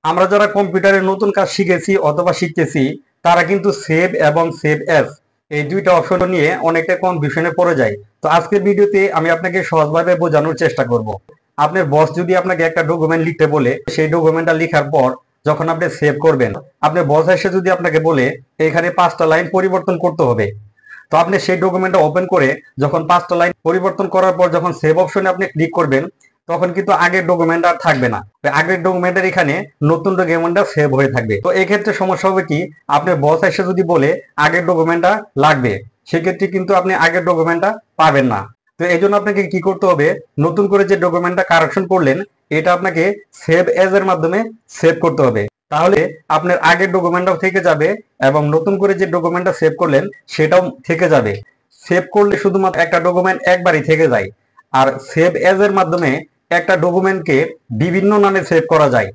আমরা যারা কম্পিউটারে নতুন কাজ শিখেছি অথবা শিখতেছি তারা কিন্তু সেভ এবং সেভ এস এই দুইটা অপশন নিয়ে অনেকটা কনফিউশনে পড়ে যায়। তো আজকের ভিডিওতে আমি আপনাকে সহজভাবে বোঝানোর চেষ্টা করব। আপনার বস যদি আপনাকে একটা ডকুমেন্ট লিখতে বলে, সেই ডকুমেন্টটা লেখার পর যখন আপনি সেভ করবেন, আপনার বস এসে যদি আপনাকে বলে এখানে 5টা লাইন পরিবর্তন করতে হবে, তো আপনি সেই ডকুমেন্টটা ওপেন করে যখন 5টা লাইন পরিবর্তন করার পর যখন সেভ অপশনে আপনি ক্লিক করবেন, তখন কিন্তু আগের ডকুমেন্ট আর থাকবে না। আগের ডকুমেন্টের এখানে নতুন ডকুমেন্টটা সেভ হয়ে থাকবে। তো এই ক্ষেত্রে সমস্যা হবে কি, আপনার বস এসে যদি বলে আগের ডকুমেন্টটা লাগবে, সেক্ষেত্রে কিন্তু আপনি আগের ডকুমেন্টটা পাবেন না। তো এই জন্য আপনাকে কি করতে হবে, নতুন করে যে ডকুমেন্টটা কারেকশন করলেন এটা আপনাকে সেভ এজ এর মাধ্যমে সেভ করতে হবে। তাহলে আপনার আগের ডকুমেন্টটাও থেকে যাবে এবং নতুন করে যে ডকুমেন্টটা সেভ করলেন সেটাও থেকে যাবে। সেভ করলে শুধুমাত্র একটা ডকুমেন্ট একবারই থেকে যায়, আর সেভ এজ এর মাধ্যমে একটা ডকুমেন্টকে বিভিন্ন নামে সেভ করা যায়।